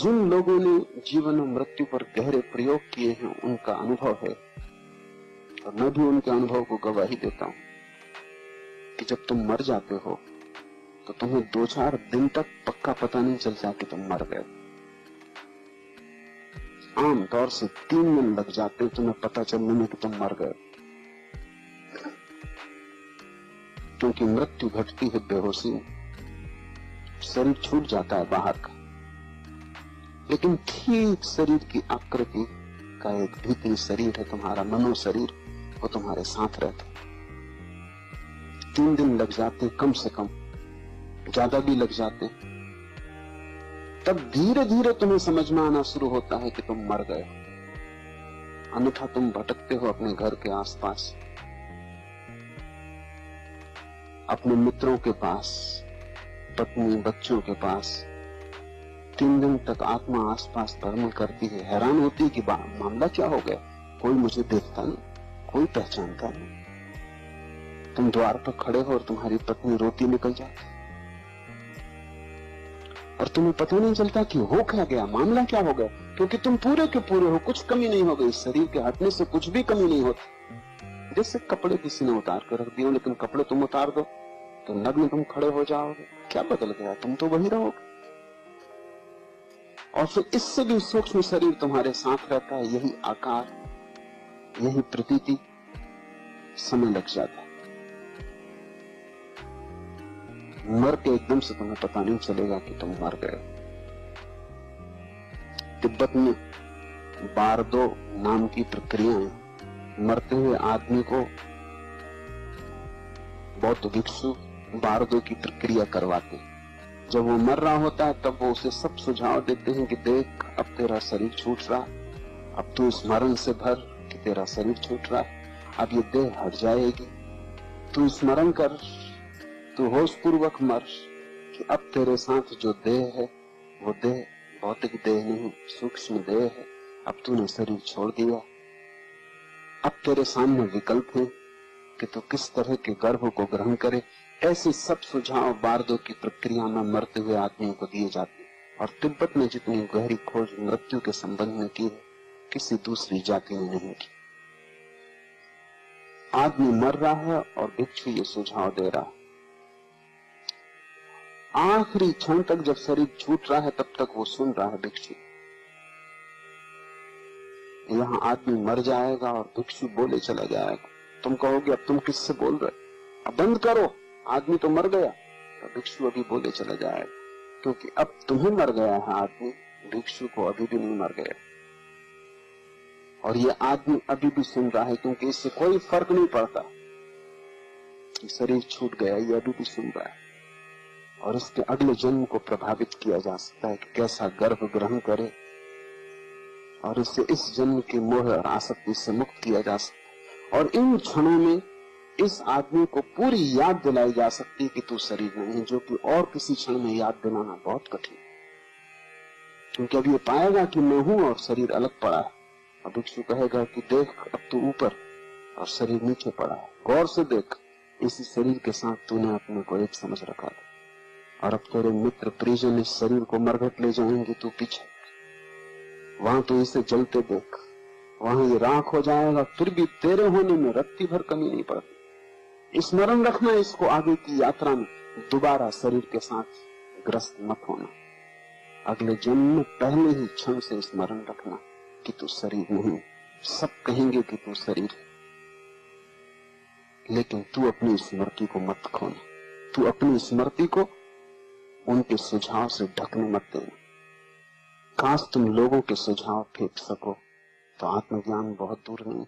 जिन लोगों ने जीवन और मृत्यु पर गहरे प्रयोग किए हैं उनका अनुभव है, और मैं भी उनके अनुभव को गवाही देता हूं कि जब तुम मर जाते हो तो तुम्हें 2-4 दिन तक पक्का पता नहीं चलता कि तुम मर गए। आमतौर से 3 दिन लग जाते तुम्हें पता चलने में कि तुम मर गए, क्योंकि मृत्यु घटती है बेहोशी में, शरीर छूट जाता है बाहर का, लेकिन ठीक शरीर की आकृति का एक भीतरी शरीर है तुम्हारा मनो शरीर, वो तुम्हारे साथ रहता है। 3 दिन लग जाते कम से कम, ज्यादा भी लग जाते, तब धीरे धीरे तुम्हें समझ में आना शुरू होता है कि तुम मर गए। अन्यथा तुम भटकते हो अपने घर के आसपास, अपने मित्रों के पास, पत्नी बच्चों के पास। 3 दिन तक आत्मा आसपास भ्रमण करती है, हैरान होती है कि मामला क्या हो गया, कोई मुझे देखता नहीं, कोई पहचानता नहीं। तुम द्वार पर खड़े हो और तुम्हारी पत्नी रोती निकल जाती, और तुम्हें पता नहीं चलता कि हो क्या गया, मामला क्या हो गया, क्योंकि तुम पूरे के पूरे हो, कुछ कमी नहीं हो गई। शरीर के हटने से कुछ भी कमी नहीं होती। जैसे कपड़े किसी ने उतार कर रख दिए, लेकिन कपड़े तुम उतार दो तो नग्न तुम खड़े हो जाओगे, क्या बदल गया, तुम तो वही रहोगे। और फिर इससे भी सूक्ष्म शरीर तुम्हारे साथ रहता है, यही आकार, यही प्रतीति, समय लग जाता है। मर के एकदम से तुम्हें पता नहीं चलेगा कि तुम मर गए। तिब्बत में बारदो नाम की प्रक्रिया है। मरते हुए आदमी को बौद्ध भिक्षु बारदो की प्रक्रिया करवाते हैं। जब वो मर रहा होता है तब वो उसे सब सुझाव देते हैं कि देख, अब तेरा शरीर छूट रहा, अब तू स्मरण से भर कि तेरा शरीर छूट रहा, अब ये देह हट जाएगी, तू स्मरण कर, तू होश पूर्वक मर कि अब तेरे साथ जो देह है वो देह भौतिक देह नहीं, सूक्ष्म देह है। अब तूने शरीर छोड़ दिया, अब तेरे सामने विकल्प है कि तू किस तरह के गर्भ को ग्रहण करे। ऐसे सब सुझाव बारदो की प्रक्रिया में मरते हुए आदमियों को दिए जाते हैं। और तिब्बत में जितनी गहरी खोज मृत्यु के संबंध में की है, किसी दूसरी जाति ने नहीं की। आदमी मर रहा है और भिक्षु ये सुझाव दे रहा है। आखिरी क्षण तक जब शरीर छूट रहा है तब तक वो सुन रहा है भिक्षु। यहां आदमी मर जाएगा और भिक्षु बोले चला जाएगा। तुम कहोगे अब तुम किससे बोल रहे, अब बंद करो, आदमी तो मर गया। तो भिक्षु अभी बोले चला जाएगा, क्योंकि अब तुम्हें मर गया है आदमी, भिक्षु को अभी भी नहीं मर गया। और ये आदमी अभी भी सुन रहा है, क्योंकि इससे कोई फर्क नहीं पड़ता कि शरीर छूट गया, ये अभी भी सुन रहा है। और इसके अगले जन्म को प्रभावित किया जा सकता है कि कैसा गर्भ ग्रहण करे, और इससे इस जन्म के मोह और आसक्ति से मुक्त किया जा सकता है। और इन क्षणों में इस आदमी को पूरी याद दिलाई जा सकती है कि तू शरीर नहीं है, जो कि और किसी क्षण में याद दिलाना बहुत कठिन, क्योंकि अब ये पाएगा कि मैं हूं और शरीर अलग पड़ा है। और भिक्षु कहेगा कि देख, अब तू ऊपर और शरीर नीचे पड़ा है, गौर से देख, इसी शरीर के साथ तूने अपने को एक समझ रखा था, और अब तेरे मित्र परिजन इस शरीर को मरघट ले जाएंगे, तू पीछे, वहां तो इसे जलते देख, वहां ये राख हो जाएगा, फिर भी तेरे होने में रत्ती भर कमी नहीं पड़ती। स्मरण रखना इसको, आगे की यात्रा में दोबारा शरीर के साथ ग्रस्त मत होना। अगले जन्म में पहले ही क्षण से स्मरण रखना कि तू शरीर नहीं। सब कहेंगे कि तू शरीर है, लेकिन तू अपनी स्मृति को मत खोना। तू अपनी स्मृति को उनके सुझाव से ढकने मत देना। काश तुम लोगों के सुझाव फेंक सको तो आत्मज्ञान बहुत दूर नहीं।